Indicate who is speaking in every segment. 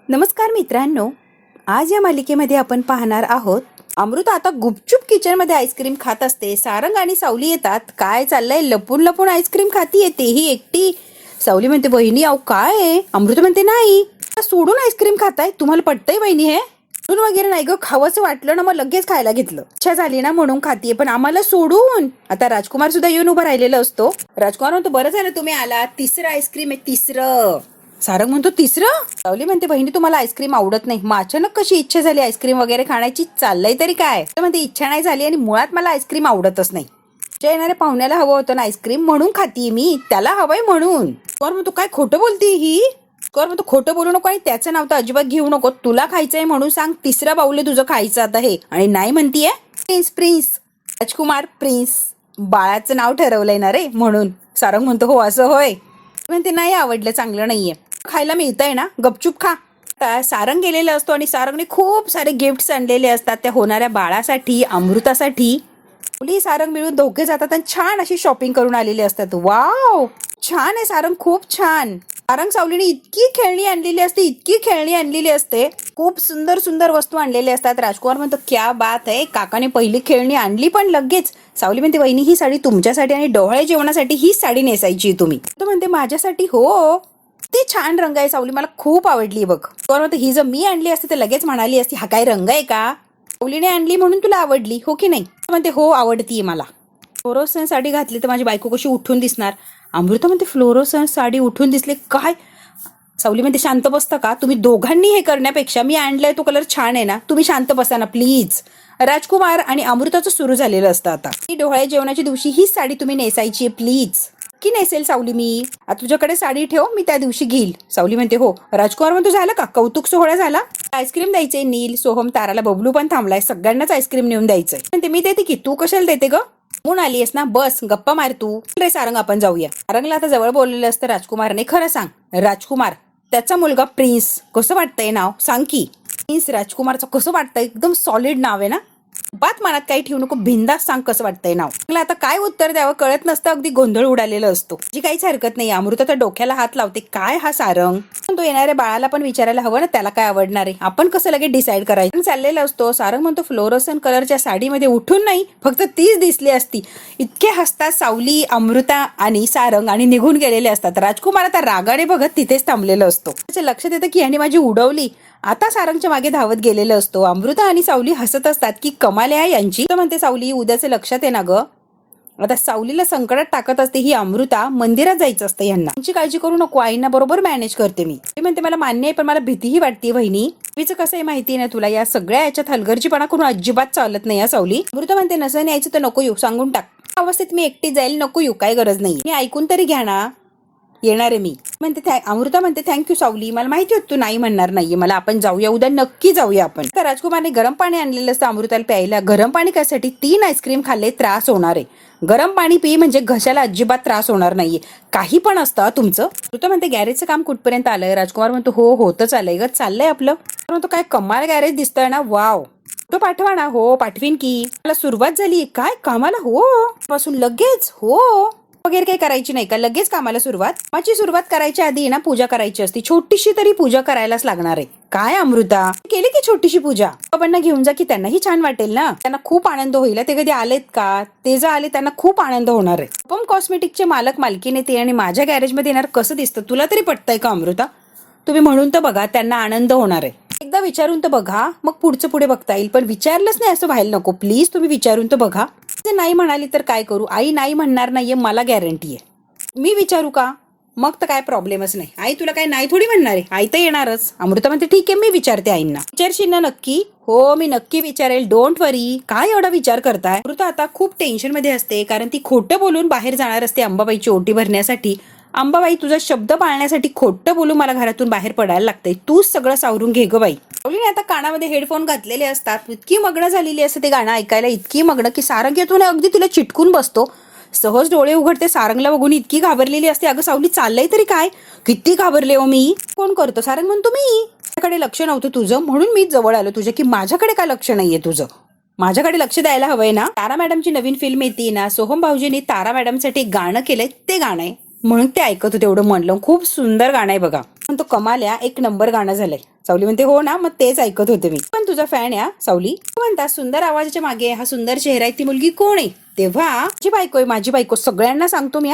Speaker 1: नमस्कार मित्रांनो, आज या मालिकेमध्ये आपण पाहणार आहोत. अमृता आता गुपचूप किचनमध्ये आईस्क्रीम खात असते. सारंग आणि सावली येतात. काय चाललंय? लपून लपून आईस्क्रीम खाती येते ही एकटी. सावली म्हणते, बहिणी अहो काय आहे? अमृता म्हणते, नाही सोडून आईस्क्रीम खाताय, तुम्हाला पटतंय बहिणी? हे सोडून वगैरे नाही ग, खावंसं वाटलं ना मग लगेच खायला घेतलं, इच्छा झाली ना म्हणून खातीये, पण आम्हाला सोडून. आता राजकुमार सुद्धा येऊन उभा राहिलेला असतो. राजकुमार म्हणतो, बरं झालं तुम्ही आला, तिसरं आईस्क्रीम आहे, तिसरं. सारंग म्हणतो, तिसरं? सावली म्हणते, बहिणी तुम्हाला आईस्क्रीम आवडत नाही, मग अचानक कशी इच्छा झाली आईस्क्रीम वगैरे खाण्याची? चाललंय तरी काय? म्हणते, इच्छा नाही झाली आणि मुळात मला आईस्क्रीम आवडतच नाही. येणाऱ्या पाहुण्याला हवं होतं ना आईस्क्रीम, म्हणून खातीये मी, त्याला हवंय म्हणून. कौर म्हणतो, काय खोटं बोलती ही? कौर म्हणतो, खोटं बोलू नको आणि त्याचं नाव तर अजिबात घेऊ नको. तुला खायचंय म्हणून सांग, तिसरा बाऊल तुझं खायचं आता हे, आणि नाही म्हणतीये. प्रिन्स प्रिन्स राजकुमार प्रिन्स, बाळाचं नाव ठरवलंय ना रे म्हणून. सारंग म्हणतो, हो असं होय? म्हणते, नाही आवडलं, चांगलं नाहीये, खायला मिळतंय ना, गपचूप खा. आता सारंग गेलेला असतो आणि सारंगने खूप सारे गिफ्ट्स आणलेले असतात त्या होणाऱ्या बाळासाठी, अमृतासाठी. मुली सारंग मिळून दोघे जातात आणि छान अशी शॉपिंग करून आलेले असतात. वाव, छान आहे सारंग, खूप छान. सारंग सावलीने इतकी खेळणी आणलेली असते, इतकी खेळणी आणलेली असते, खूप सुंदर सुंदर वस्तू आणलेल्या असतात. राजकुमार म्हणतो, क्या बात आहे, काकाने पहिली खेळणी आणली पण लगेच. सावली म्हणते, वहिनी ही साडी तुमच्यासाठी आणि डोहाळे जेवणासाठी ही साडी नेसायची तुम्ही. तो म्हणते, माझ्यासाठी? हो, ती छान रंग आहे सावली, मला खूप आवडली बघ. कोण म्हणते, ही जर मी आणली असती तर लगेच म्हणाली असती, हा काय रंग आहे का? सावलीने आणली म्हणून तुला आवडली, हो की नाही? म्हणते, हो आवडतीये मला. फ्लोरोसन्स साडी घातली तर माझी बायको कशी उठून दिसणार? अमृता म्हणते, फ्लोरोसन्स साडी उठून दिसले काय? सावली म्हणते, शांत बसता का तुम्ही दोघांनी? हे करण्यापेक्षा मी आणलाय तो कलर छान आहे ना, तुम्ही शांत बसा ना प्लीज. राजकुमार आणि अमृताचं सुरू झालेलं असतं आता. ही डोहाळे जेवणाच्या दिवशी ही साडी तुम्ही नेसायची प्लीज. की नेसेल सावली मी, आता तुझ्याकडे साडी ठेव, मी त्या दिवशी घेईल. सावली म्हणते, हो. राजकुमार म्हणतो, झालं का कौतुक सोहळा झाला? आईस्क्रीम द्यायचे, नील, सोहम, ताराला, बबलू पण थांबलाय, सगळ्यांनाच आईस्क्रीम नेऊन द्यायचंय. म्हणते, मी देते की, तू कशाला देते ग? म्हणून आली आहेस ना, बस गप्पा मार तू. रे सारंग, आपण जाऊया. सारंगला आता जवळ बोललेलं असतं राजकुमारने. खरं सांग राजकुमार, त्याचा मुलगा प्रिन्स, कसं वाटतंय नाव? सांग की. प्रिन्स राजकुमारचं कसं वाटतंय? एकदम सॉलिड नाव आहे ना, बात मनात काही ठेवू नको, बिंदास सांग कसं वाटतंय नाव. मला आता काय उत्तर द्यावं कळत नसतं, अगदी गोंधळ उडालेला असतो. जी काहीच हरकत नाही. अमृता तर डोक्याला हात लावते, काय हा सारंग? तो येणाऱ्या बाळाला पण विचारायला हवं ना, त्याला काय आवडणार आहे, आपण कसं लगेच डिसाईड करायचं? चाललेला असतो. सारंग म्हणतो, फ्लोरोसन कलरच्या साडीमध्ये उठून नाही, फक्त तीच दिसली असती. इतके हसतात सावली, अमृता आणि सारंग आणि निघून गेलेले असतात. राजकुमार आता रागाने बघत तिथेच थांबलेलं असतो. त्याच्या लक्षात येतं की यांनी माझी उडवली. आता सारंगच्या मागे धावत गेलेलं असतो. अमृता आणि सावली हसत असतात की कमाल आहे यांची. तर म्हणते, सावली उद्याचं लक्षात आहे ना ग? आता सावलीला संकटात टाकत असते ही अमृता. मंदिरात जायचं असतं यांना. त्यांची काळजी करू नको, आईना बरोबर मॅनेज करते मी. म्हणते, मला मान्य आहे, पण मला भीतीही वाटते बहिणी. भीतीचं कसं आहे माहिती ना तुला? या सगळ्या याच्यात हलगर्जीपणा करून अजिबात चालत नाही या सावली. अमृता म्हणते, नसं यायचं तर नको येऊ, सांगून टाक. अवस्थेत मी एकटी जाईल, नको येऊ, काय गरज नाही. मी ऐकून तरी घ्या ना, येणार आहे मी. म्हणते, अमृता म्हणते, थँक्यू सावली, मला माहिती होत तू नाही म्हणणार नाहीये मला, आपण जाऊया उद्या, नक्की जाऊया आपण. तर राजकुमारने गरम पाणी आणलेलं असतं अमृताला प्यायला. गरम पाणी कशासाठी? 3 आईस्क्रीम खाल्ले, त्रास होणार आहे. गरम पाणी पी म्हणजे घशाला अजिबात त्रास होणार नाहीये. काही पण असतं तुमचं. अमृता म्हणते, गॅरेजचं काम कुठपर्यंत आलंय? राजकुमार म्हणतो, हो होतं चाललंय ग, चाललंय आपलं. म्हणतो, काय कमाल गॅरेज दिसतंय ना, वाव. तो पाठवा ना. हो पाठवीन की. मला सुरुवात झाली काय कामाला? हो पासून लगेच? हो वगैरे काही करायची नाही का? लगेच कामाला सुरुवात? माझी सुरुवात करायच्या आधी ना पूजा करायची असती, छोटीशी तरी पूजा करायलाच लागणार आहे. काय अमृता, केली की छोटीशी पूजा? बाबांना घेऊन जा की, त्यांनाही छान वाटेल ना, त्यांना खूप आनंद होईल. ते कधी आलेत का? ते जर आले त्यांना खूप आनंद होणार आहे. पण कॉस्मेटिकचे मालक मालकीने ते आणि माझ्या गॅरेजमध्ये येणार कसं दिसतं? तुला तरी पटतंय का अमृता? तुम्ही म्हणून तर बघा, त्यांना आनंद होणार आहे. एकदा विचारून तर बघा, मग पुढचं पुढे बघता येईल. पण विचारलंच नाही असं व्हायला नको प्लीज. तुम्ही विचारून तर बघा. नाही म्हणाली तर काय करू? आई नाही म्हणणार नाहीये, मला गॅरंटी आहे. मी विचारू का? मग तर काय प्रॉब्लेमच नाही. आई तुला काय नाही थोडी म्हणणार आहे, आई तर येणारच. अमृता म्हणते, ठीक आहे, मी विचारते आईंना. विचारशील ना नक्की? हो मी नक्की विचारेल, डोंट वरी. काय एवढा विचार करताय? अमृता आता खूप टेन्शन मध्ये असते, कारण ती खोटं बोलून बाहेर जाणार असते अंबाबाईची ओटी भरण्यासाठी. अंबाबाई, तुझा शब्द पाळण्यासाठी खोटं बोलून मला घरातून बाहेर पडायला लागतंय, तूच सगळं सावरून घे ग बाई. सावलीने आता कानामध्ये हेडफोन घातलेले असतात. इतकी मग्न झालेली असते ते गाणं ऐकायला, इतकी मग्न की सारंग येतो ना अगदी तिला चिटकून बसतो. सहज डोळे उघडते, सारंगला बघून इतकी घाबरलेली असते. अगं सावली, चाललंय तरी काय? किती घाबरले हो मी. कोण करतो? सारंग म्हणतो, मी. माझ्याकडे लक्ष नव्हतं तुझं म्हणून मी जवळ आलो तुझ्या, की माझ्याकडे काय लक्ष नाहीये तुझं? माझ्याकडे लक्ष द्यायला हवंय ना. तारा मॅडमची नवीन फिल्म येते ना, सोहम भाऊजींनी तारा मॅडमसाठी गाणं केलंय, ते गाणं आहे म्हणून ते ऐकत होते. एवढं म्हणलं, खूप सुंदर गाणं आहे बघा. पण तो कमाल्या एक नंबर गाणं झालंय. सावली म्हणते हो ना, मग तेच ऐकत होते मी. पण तुझा फॅन या सावली. म्हणता सुंदर आवाजाच्या मागे हा सुंदर चेहरा आहे, ती मुलगी कोण आहे? तेव्हा माझी बायको आहे, माझी बायको सगळ्यांना सांगतो मी.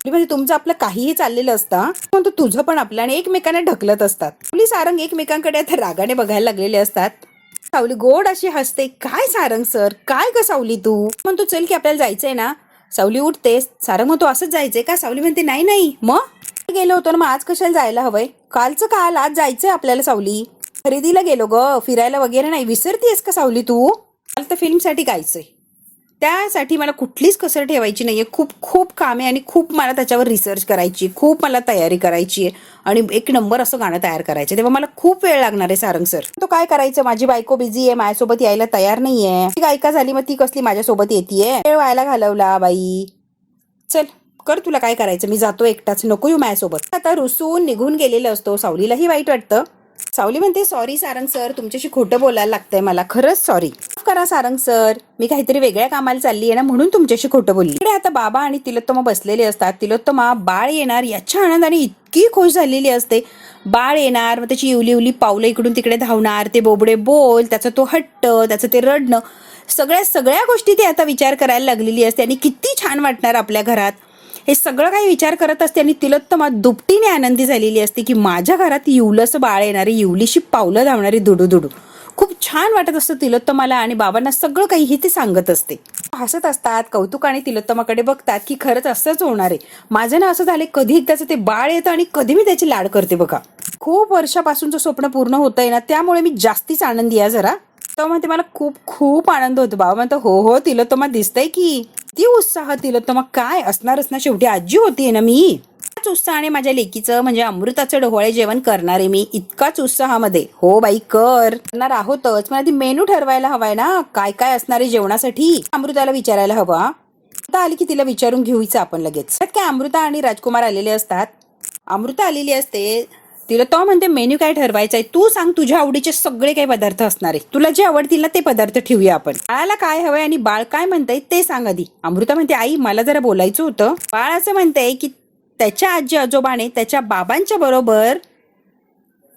Speaker 1: म्हणजे तुमचं आपलं काहीही चाललेलं असतं पण तो तुझं पण आपलं आणि एकमेकांना ढकलत असतात. सावली सारंग एकमेकांकडे आता रागाने बघायला लागलेले असतात. सावली गोड अशी हसते. काय सारंग सर, काय ग सावली तू? म्हणतो चल की आपल्याला जायचंय ना. सावली उठते. सारंग म्हणतो असंच जायचंय का? सावली म्हणते नाही नाही, मग गेलो होतो ना, मग आज कशाला जायला हवंय? कालचं काल, आज जायचंय आपल्याला. सावली खरेदीला गेलो ग, फिरायला वगैरे नाही. विसरतीयस का सावली तू? मला तर फिल्मसाठी गायचंय, त्यासाठी मला कुठलीच कसर ठेवायची नाहीये. खूप खूप काम आहे आणि खूप मला त्याच्यावर रिसर्च करायची, खूप मला तयारी करायची आहे आणि एक नंबर असं गाणं तयार करायचं. तेव्हा मला खूप वेळ लागणार आहे सारंग सर. तो काय करायचं, माझी बायको बिझी आहे, माझ्यासोबत यायला तयार नाहीये. ती गायिका झाली मग ती कसली माझ्यासोबत येतेय? वेळ व्हायला घालवला बाई. चल कर तुला काय करायचं, मी जातो एकटाच, नको येऊ माझ्यासोबत. आता रुसून निघून गेलेलं असतो. सावलीलाही वाईट वाटतं. सावली म्हणते सॉरी सारंग सर, तुमच्याशी खोटं बोलायला लागतंय मला, खरंच सॉरी करा सारंग सर, मी काहीतरी वेगळ्या कामाला चालली आहे ना, म्हणून तुमच्याशी खोटं बोलली. इकडे आता बाबा आणि तिलोत्तमा बसलेले असतात. तिलोत्तमा बाळ येणार याच्या आनंदाने इतकी खुश झालेली असते. बाळ येणार, मग त्याची इवली इवली पावलं इकडून तिकडे धावणार, ते बोबडे बोल, त्याचा तो हट्ट, त्याचं ते रडणं, सगळ्या गोष्टी ती आता विचार करायला लागलेली असते. आणि किती छान वाटणार आपल्या घरात, हे सगळं काही विचार करत असते. आणि तिलोत्तमा दुपटीने आनंदी झालेली असते की माझ्या घरात इवलंसं बाळ येणारी, इवलीशी पावलं धावणारी, दुडू दुडू. खूप छान वाटत असतं तिलोत्तमाला आणि बाबांना सगळं काही ते सांगत असते. हसत असतात, कौतुकाने तिलोत्तमाकडे बघतात की खरंच असंच होणार आहे. माझं ना असं झालंय, कधी एकदाच ते बाळ येतं आणि कधी मी त्याची लाड करते बघा. खूप वर्षापासूनचं स्वप्न पूर्ण होतंय ना, त्यामुळे मी जास्तीच आनंदी आहे जरा. तो म्हणते मला खूप खूप आनंद होतो. बाबा म्हणतो हो हो तिलोत्तमा, दिसतंय की ती उत्साह. तिलोत्तमा काय असणारच ना, शेवटी आजी होतीये ना मी. त्याच उत्साहाने माझ्या लेकीचं म्हणजे अमृताचं डोहाळे जेवण करणार आहे मी, इतकाच उत्साहामध्ये. हो बाई करणार आहोतच, पण आधी मेनू ठरवायला हवाय ना, काय काय असणार आहे जेवणासाठी. अमृताला विचारायला हवा. अमृता आली की तिला विचारून घेऊचं आपण लगेच. काय अमृता आणि राजकुमार आलेले असतात. अमृता आलेली असते. तिला तो म्हणते मेन्यू काय ठरवायचा आहे, तू सांग, तुझ्या आवडीचे सगळे काही पदार्थ असणार आहे, तुला जे आवडतील ना ते पदार्थ ठेवूया आपण. बाळाला काय हवंय आणि बाळ काय म्हणतंय ते सांग आधी. अमृता म्हणते आई मला जरा बोलायचं होतं. बाळ असं म्हणतंय की त्याच्या आजी आजोबाने त्याच्या बाबांच्या बरोबर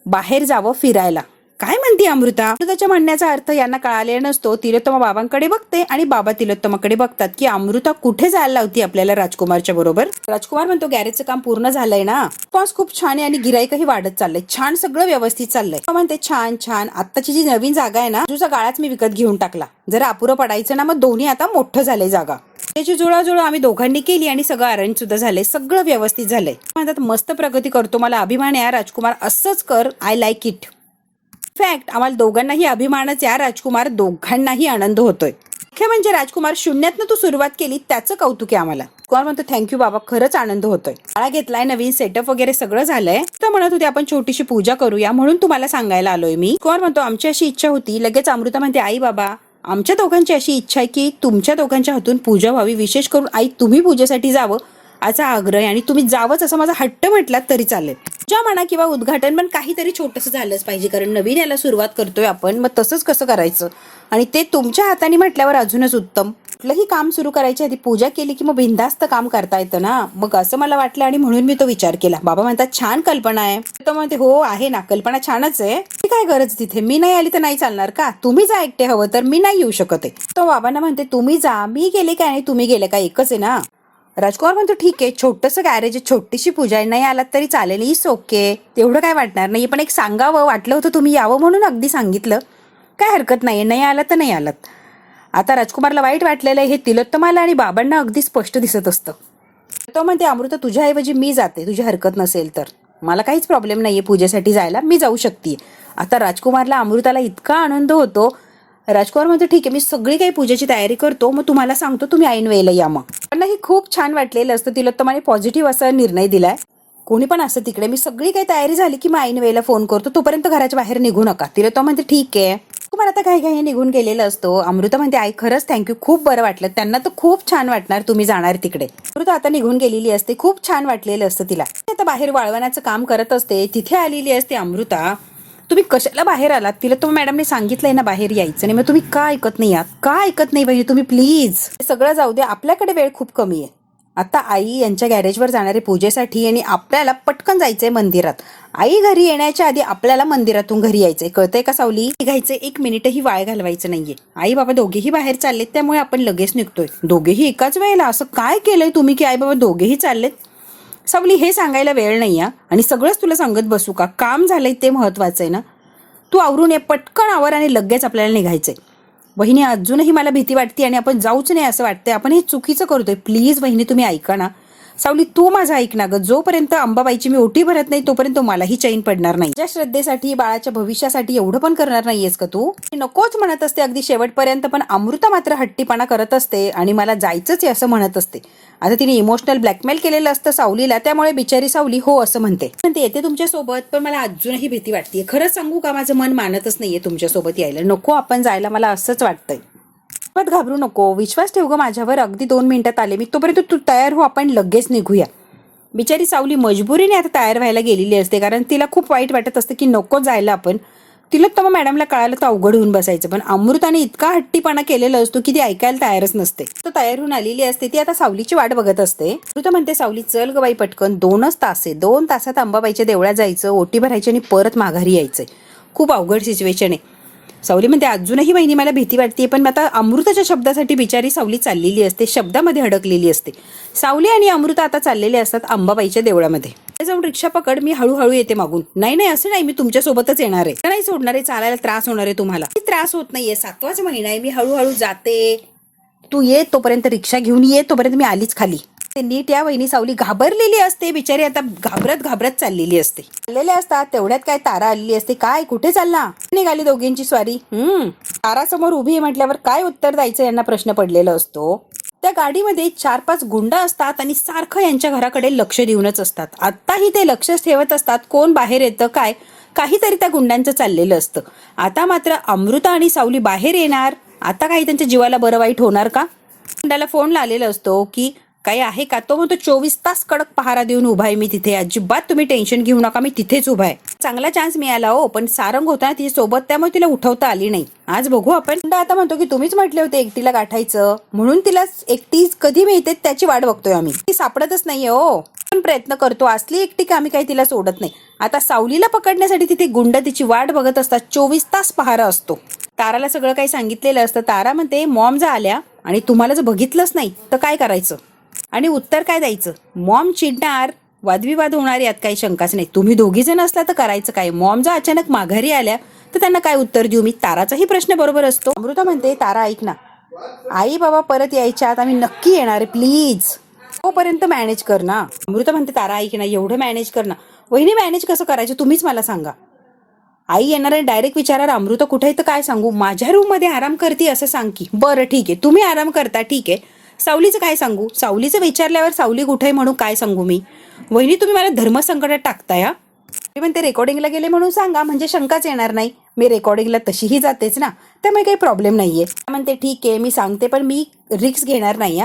Speaker 1: बाहेर जावं फिरायला. काय म्हणते अमृता? त्याच्या म्हणण्याचा अर्थ यांना कळालेला नसतो. तिलोत्तमा बाबांकडे बघते आणि बाबा तिलोत्तमाकडे बघतात की अमृता कुठे जायला लावती आपल्याला राजकुमारच्या बरोबर. राजकुमार म्हणतो गॅरेजचं काम पूर्ण झालंय ना, पॉस खूप छान आहे आणि गिराईकही वाढत चाललंय, छान सगळं व्यवस्थित चाललंय. म्हणते छान छान, आत्ताची जी नवीन जागा आहे ना, तुझा गाळाच मी विकत घेऊन टाकला, जरा अपुरं पडायचं ना, मग दोन्ही आता मोठं झालंय जागा. त्याची जुळाजुळ आम्ही दोघांनी केली आणि सगळं अरेंज सुद्धा झालंय, सगळं व्यवस्थित झालंय. म्हणतात मस्त प्रगती करतो, मला अभिमान आहे राजकुमार, असंच कर, आय लाईक इट. फॅक्ट आम्हाला दोघांनाही अभिमानच या राजकुमार, दोघांनाही आनंद होतोय. मुख्य म्हणजे राजकुमार शून्यातनं तू सुरुवात केली त्याचं कौतुक आहे आम्हाला. कोण म्हणतो थँक्यू बाबा, खरंच आनंद होतोय. शाळा घेतलाय, नवीन सेटअप वगैरे सगळं झालंय. तर म्हणत होते आपण छोटीशी पूजा करूया, म्हणून तुम्हाला सांगायला आलोय मी. कोण म्हणतो आमची अशी इच्छा होती. लगेच अमृता म्हणते आई बाबा आमच्या दोघांची अशी इच्छा आहे की तुमच्या दोघांच्या हातून पूजा व्हावी, विशेष करून आई तुम्ही पूजेसाठी जावं असा आग्रह आहे आणि तुम्ही जावंच असं माझा हट्ट म्हटलात तरी चालेल. पूजा म्हणा किंवा उद्घाटन, पण काहीतरी छोटंसं झालंच पाहिजे, कारण नवीन याला सुरुवात करतोय आपण, मग तसंच कसं करायचं आणि ते तुमच्या हाताने म्हटल्यावर अजूनच उत्तम. कुठलंही काम सुरू करायच्या आधी पूजा केली की मग बिनधास्त काम करता येतं ना, मग असं मला वाटलं आणि म्हणून मी तो विचार केला. बाबा म्हणतात छान कल्पना आहे. तो म्हणते हो आहे ना, कल्पना छानच आहे, काय गरज तिथे, मी नाही आली तर नाही चालणार का, तुम्ही जा एकटे, हवं तर मी नाही येऊ शकत आहे. तो बाबांना म्हणते तुम्ही जा, मी गेले काय आणि तुम्ही गेले काय एकच आहे ना. राजकुमार म्हणतो ठीक आहे, छोटंसं गॅरेज, छोटीशी पूजा आहे, नाही आलात तरी चालेल, इस ओके, तेवढं काय वाटणार नाही, पण एक सांगावं वाटलं होतं तुम्ही यावं म्हणून अगदी सांगितलं, काय हरकत नाहीये, नाही आलात तर नाही आलात. आता राजकुमारला वाईट वाटलेलं आहे हे तिलोत्तमाला आणि बाबांना अगदी स्पष्ट दिसत असतं. तो म्हणते अमृता तुझ्याऐवजी मी जाते, तुझी हरकत नसेल तर, मला काहीच प्रॉब्लेम नाहीये पूजेसाठी जायला, मी जाऊ शकते. आता राजकुमारला अमृताला इतका आनंद होतो. राजकुमार म्हणतो ठीक आहे, मी सगळी काही पूजेची तयारी करतो, मग तुम्हाला सांगतो, तुम्ही ऐन वेळेला या. मग त्यांनाही खूप छान वाटलेलं असतं. तिलोत्तमाने पॉझिटिव्ह असा निर्णय दिलाय. कोणी पण असं तिकडे, मी सगळी काही तयारी झाली की मग ऐन वेळेला फोन करतो, तोपर्यंत घराच्या बाहेर निघू नका. तिलोत्तमा म्हणते ठीक आहे. तुम्हाला आता काही काही निघून गेलेलं असतो. अमृता म्हणते आई खरंच थँक्यू, खूप बरं वाटलं, त्यांना तर खूप छान वाटणार तुम्ही जाणार तिकडे. अमृता आता निघून गेलेली असते, खूप छान वाटलेलं असतं तिला. आता बाहेर वाळवण्याचं काम करत असते, तिथे आलेली असते अमृता. तुम्ही कशाला बाहेर आलात, तिला तुम्ही मॅडमने सांगितलंय ना बाहेर यायचं नाही, मग तुम्ही का ऐकत नाही आहात, का ऐकत नाही पाहिजे तुम्ही, प्लीज. सगळं जाऊ दे, आपल्याकडे वेळ खूप कमी आहे. आता आई यांच्या गॅरेजवर जाणारे पूजेसाठी आणि आपल्याला पटकन जायचंय मंदिरात. आई घरी येण्याच्या आधी आपल्याला मंदिरातून घरी यायचंय. कळतंय का सावली? निघायचं, 1 मिनिटही वाया घालवायचं नाहीये. आई बाबा दोघेही बाहेर चाललेत, त्यामुळे आपण लगेच निघतोय. दोघेही एकाच वेळेला? असं काय केलंय तुम्ही की आई बाबा दोघेही चाललेत? सावली, हे सांगायला वेळ नाही आणि सगळंच तुला सांगत बसू का? काम झालंय ते महत्वाचं आहे ना. तू आवरून ये, पटकन आवर आणि लगेच आपल्याला निघायचंय. वहिनी, अजूनही मला भीती वाटते आणि आपण जाऊच नाही असं वाटतंय. आपण हे चुकीचं करतोय. प्लीज वहिनी, तुम्ही ऐका ना. सावली, तू माझं ऐक ना ग. जोपर्यंत अंबाबाईची मी ओटी भरत नाही तोपर्यंत मलाही चैन पडणार नाही. ज्या श्रद्धेसाठी, बाळाच्या भविष्यासाठी एवढं पण करणार नाहीयेस का तू? नकोच म्हणत असते अगदी शेवटपर्यंत, पण अमृता मात्र हट्टीपणा करत असते आणि मला जायचंच आहे असं म्हणत असते. आता तिने इमोशनल ब्लॅकमेल केलेलं असतं सावलीला, त्यामुळे बिचारी सावली हो असं म्हणते येते तुमच्यासोबत, पण मला अजूनही भीती वाटते. खरंच सांगू का, माझं मन मानतच नाहीये तुमच्यासोबत यायला. नको आपण जायला, मला असंच वाटतंय. पण घाबरू नको, विश्वास ठेव ग माझ्यावर. अगदी 2 मिनिटात आले मी, तोपर्यंत तू तयार हो, आपण लगेच निघूया. बिचारी सावली मजबुरीने आता तयार व्हायला गेलेली असते, कारण तिला खूप वाईट वाटत असते की नको जायला आपण. तिला तर मग मॅडमला कळालं तर अवघड होऊन बसायचं. पण अमृताने इतका हट्टीपणा केलेला असतो की ती ऐकायला तयारच नसते. तो तयार होऊन आलेली असते, ती आता सावलीची वाट बघत असते. अमृता म्हणते, सावली चल ग बाई पटकन, 2च तास आहे. 2 तासात अंबाबाईच्या देवळात जायचं, ओटी भरायची आणि परत माघारी यायचंय. खूप अवघड सिच्युएशन आहे. सावली म्हणते, अजूनही वहिनी मला भीती वाटते. पण आता अमृताच्या शब्दासाठी बिचारी सावली चाललेली असते, शब्दामध्ये अडकलेली असते. सावली आणि अमृता आता चाललेले असतात अंबाबाईच्या देवळामध्ये. जाऊन रिक्षा पकड, मी हळूहळू येते मागून. नाही असं नाही, मी तुमच्या सोबतच येणार आहे. नाही सोडणार आहे, चालायला त्रास होणार आहे तुम्हाला. त्रास होत नाहीये, 7वाच महिना आहे, मी हळूहळू जाते. तू ये तोपर्यंत, रिक्षा घेऊन ये तोपर्यंत मी आलीच खाली. ते नीट या वहिनी. सावली घाबरलेली असते बिचारी, आता घाबरत चाललेली असते. चाललेले असतात तेवढ्यात काय तारा आलेली असते. काय, कुठे चालला? निघाली दोघींची स्वारी. तारा समोर उभी आहे म्हटल्यावर काय उत्तर द्यायचं यांना प्रश्न पडलेला असतो. त्या गाडीमध्ये 4-5 गुंड असतात आणि सारखं यांच्या घराकडे लक्ष देऊनच असतात. आत्ताही ते लक्षच ठेवत असतात, कोण बाहेर येतं काय, काहीतरी त्या गुंडांचं चाललेलं असतं. आता मात्र अमृता आणि सावली बाहेर येणार. आता काही त्यांच्या जीवाला बरं वाईट होणार का? गुंडाला फोन लावलेला असतो की काही आहे का? तो म्हणतो 24 तास कडक पहारा देऊन उभा आहे मी तिथे, अजिबात तुम्ही टेन्शन घेऊ नका, मी तिथेच उभा आहे. चांगला चान्स मिळाला हो, पण सारंग होता ना तिच्या सोबत, त्यामुळे तिला उठवता आली नाही. आज बघू आपण. आता म्हणतो की तुम्हीच म्हटले होते एकटीला गाठायचं, म्हणून तिला एकटी कधी मिळते त्याची वाट बघतोय आम्ही. ती सापडतच नाहीये हो, पण प्रयत्न करतो. असली एकटी का आम्ही काही तिला सोडत नाही. आता सावलीला पकडण्यासाठी तिथे गुंड तिची वाट बघत असतात. 24 तास पहारा असतो. ताराला सगळं काही सांगितलेलं असतं. तारा म्हणते, मॉम जा आल्या आणि तुम्हाला जर बघितलंच नाही तर काय करायचं? आणि उत्तर काय द्यायचं? मॉम चिडणार, वादविवाद होणार, यात काही शंकाच नाही. तुम्ही दोघी जण असला तर करायचं काय? मॉम जर अचानक माघारी आल्या तर त्यांना काय उत्तर देऊ मी? ताराचाही प्रश्न बरोबर असतो. अमृता म्हणते, तारा ऐक ना, आई बाबा परत यायच्या आत आम्ही नक्की येणार आहे, प्लीज तोपर्यंत मॅनेज कर ना. अमृता म्हणते, तारा ऐक ना, एवढं मॅनेज कर ना. वहिनी, मॅनेज कसं करायचं तुम्हीच मला सांगा. आई येणार आहे, डायरेक्ट विचारणार अमृता कुठे आहे तर काय सांगू? माझ्या रूम मध्ये आराम करते असं सांग की. बरं ठीक आहे, तुम्ही आराम करता, ठीक आहे. सावलीचं काय सांगू? सावलीचं विचारल्यावर सावली कुठे आहे म्हणून काय सांगू मी? वहिनी, तुम्ही मला धर्मसंकटात टाकताय. म्हणते रेकॉर्डिंगला गेले म्हणून सांगा, म्हणजे शंकाच येणार नाही. मी रेकॉर्डिंगला तशीही जातेच ना, त्यामुळे काही प्रॉब्लेम नाहीये. म्हणते ठीक आहे मी सांगते, पण मी रिक्स घेणार नाही.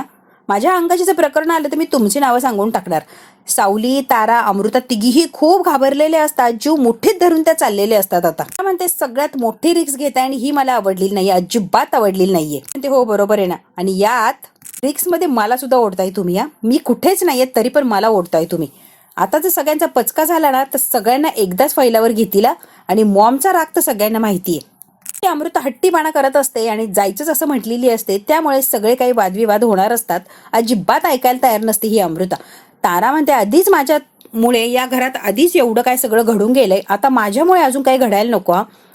Speaker 1: माझ्या अंगाचे जर प्रकरण आलं तर मी तुमची नावं सांगून टाकणार. सावली, तारा, अमृता तिघीही खूप घाबरलेले असतात. जीव मुठीत धरून त्या चाललेले असतात. आता म्हणते सगळ्यात मोठी रिक्स घेताय आणि ही मला आवडलेली नाहीये, अजिबात आवडलेली नाहीये. म्हणते हो बरोबर आहे ना, आणि यात रिक्स मध्ये मला सुद्धा ओढताय तुम्ही. मी कुठेच नाहीये तरी पण मला ओढताय तुम्ही. आता जर सगळ्यांचा पचका झाला ना तर सगळ्यांना एकदाच फैलावर घेतील आणि मॉमचा राग तर सगळ्यांना माहितीये. अमृता हट्टीपणा करत असते आणि जायचंच असं म्हटलेली असते, त्यामुळे सगळे काही वादविवाद होणार असतात. अजिबात ऐकायला तयार नसते ही अमृता. तारा म्हणते, आधीच माझ्यामुळे या घरात आधीच एवढं काय सगळं घडून गेलंय, आता माझ्यामुळे अजून काही घडायला नको.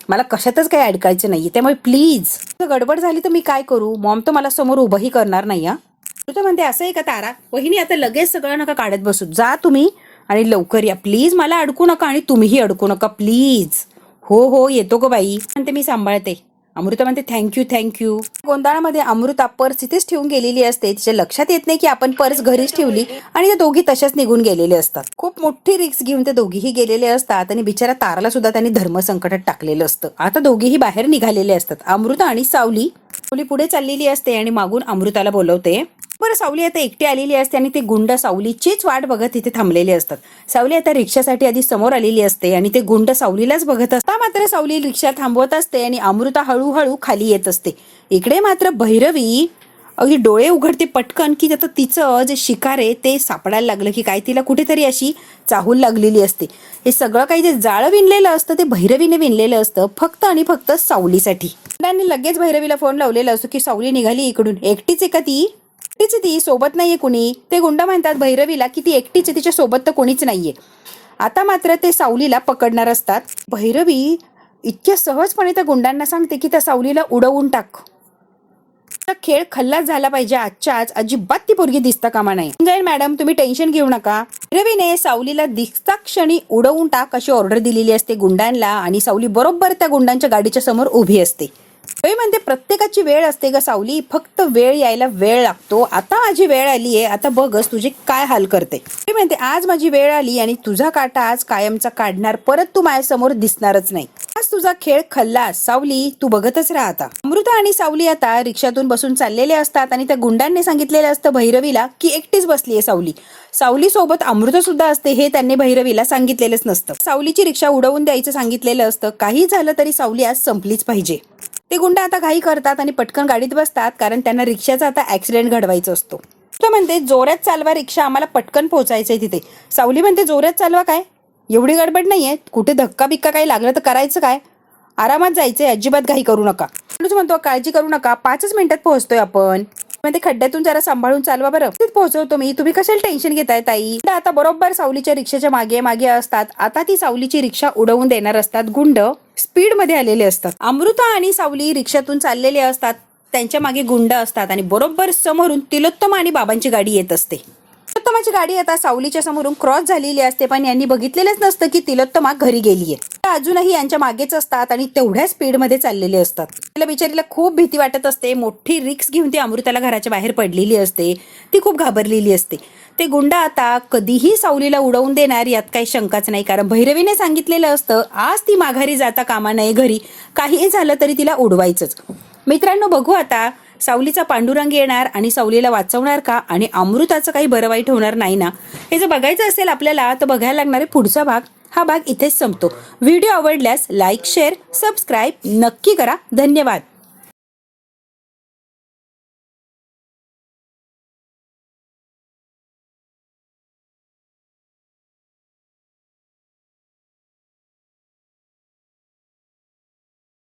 Speaker 1: मला कशातच काही अडकायचं नाहीये, त्यामुळे प्लीज. गडबड झाली तर मी काय करू? मॉम तर मला समोर उभंही करणार नाही. अमृता म्हणते, असं आहे का तारा? वहिनी, आता लगेच सगळं नका काढत बसू, जा तुम्ही आणि लवकर या प्लीज. मला अडकू नका आणि तुम्हीही अडकू नका प्लीज. हो येतो ग बाई, म्हणते मी सांभाळते. अमृता म्हणते, थँक्यू. गोंधळामध्ये अमृता पर्स इथेच ठेवून गेलेली असते. तिच्या लक्षात येत नाही की आपण पर्स घरीच ठेवली आणि त्या दोघी तशाच निघून गेलेले असतात. खूप मोठी रिक्स घेऊन ते दोघीही गेलेले असतात आणि बिचारा ताराला सुद्धा त्यांनी धर्मसंकटात टाकलेलं असतं. आता दोघीही बाहेर निघालेले असतात, अमृता आणि सावली. सावली पुढे चाललेली असते आणि मागून अमृताला बोलवते. बरं, सावली आता एकटी आलेली असते आणि ते गुंड सावलीचीच वाट बघत तिथे थांबलेले असतात. सावली आता रिक्षासाठी आधी समोर आलेली असते आणि ते गुंड सावलीलाच बघत असतात. मात्र सावली रिक्षा थांबवत असते आणि अमृता हळूहळू खाली येत असते. इकडे मात्र भैरवी अगदी डोळे उघडते पटकन की आता तिचं जे शिकार आहे ते सापडायला लागलं की काय, तिला कुठेतरी अशी चाहूल लागलेली असते. हे सगळं काही जे जाळं विणलेलं असतं ते भैरवीने विणलेलं असतं फक्त आणि फक्त सावलीसाठी. गुंडांनी लगेच भैरवीला फोन लावलेला असतो की सावली निघाली इकडून, एकटीच आहे का ती? एकटीच ती, सोबत नाहीये कुणी. ते गुंड म्हणतात भैरवीला की ती एकटीच आहे, तिच्या सोबत तर कोणीच नाहीये. आता मात्र ते सावलीला पकडणार असतात. भैरवी इतक्या सहजपणे त्या गुंडांना सांगते की त्या सावलीला उडवून टाक. खेळ खल्लास झाला पाहिजे आजच्या आज, अजिबात ती पोरगी दिसता कामा नाही. जाईल मॅडम, तुम्ही टेन्शन घेऊ नका. भैरवीने सावलीला दिसता क्षणी उडवून टाक अशी ऑर्डर दिलेली असते गुंडांना आणि सावली बरोबर त्या गुंडांच्या गाडीच्या समोर उभी असते. म्हणते प्रत्येकाची वेळ असते ग सावली, फक्त वेळ यायला वेळ लागतो. आता माझी वेळ आली आहे, आता बघच तुझे काय हाल करते. म्हणते आज माझी वेळ आली आणि तुझा काटा आज कायमचा काढणार, परत तू माझ्यासमोर दिसणारच नाही. आज तुझा खेळ खल्लास सावली, तू बघतच राहा आता. अमृता आणि सावली आता रिक्षातून बसून चाललेले असतात आणि त्या गुंडांनी सांगितलेलं असतं भैरवीला की एकटीच बसली आहे सावली. सावली सोबत अमृता सुद्धा असते हे त्यांनी भैरवीला सांगितलेलंच नसतं. सावलीची रिक्षा उडवून द्यायचं सांगितलेलं असतं. काही झालं तरी सावली आज संपलीच पाहिजे. ते गुंड आता घाई करतात आणि पटकन गाडीत बसतात कारण त्यांना रिक्षाचा आता ऍक्सिडेंट घडवायचा असतो. तो म्हणते जोरात चालवा रिक्षा, आम्हाला पटकन पोहोचायचंय तिथे. सावली म्हणते जोरात चालवा काय, एवढी गडबड नाहीये, कुठे धक्का बिक्का काही लागलं तर करायचं काय, आरामात जायचंय, अजिबात घाई करू नका. म्हणतो काळजी करू नका, 5 मिनिटात पोहोचतोय आपण. म्हणजे खड्ड्यातून जरा सांभाळून चालवा बरं, पोहोचवतो मी, तुम्ही कशाला टेन्शन घेताय ताई. आता बरोबर सावलीच्या रिक्षाच्या मागे मागे असतात. आता ती सावलीची रिक्षा उडवून देणार असतात. गुंड स्पीड मध्ये आलेले असतात. अमृता आणि सावली रिक्षातून चाललेले असतात, त्यांच्या मागे गुंड असतात आणि बरोबर समोरून तिलोत्तमा आणि बाबांची गाडी येत असते. तिलोत्तमाची गाडी आता सावलीच्या समोरून क्रॉस झालेली असते, पण यांनी बघितलेलंच नसतं की तिलोत्तमा घरी गेलीये. अजूनही यांच्या मागेच असतात आणि तेवढ्या स्पीड मध्ये चाललेले असतात. तिला बिचारीला खूप भीती वाटत असते. मोठी रिक्स घेऊन ती अमृताला घराच्या बाहेर पडलेली असते. ती खूप घाबरलेली असते. ते गुंड आता कधीही सावलीला उडवून देणार यात काही शंकाच नाही, कारण भैरवीने सांगितलेलं असतं आज ती माघारी जाता कामा नये, घरी काहीही झालं तरी तिला उडवायचंच. मित्रांनो, बघू आता सावलीचा पांडुरंग येणार आणि सावलीला वाचवणार का, आणि अमृताचं काही बरं वाईट होणार नाही ना. हे जर बघायचं असेल आपल्याला तर बघायला लागणारे पुढचा भाग. हा भाग इथेच संपतो. व्हिडिओ आवडल्यास लाईक, शेअर, सबस्क्राईब नक्की करा. धन्यवाद.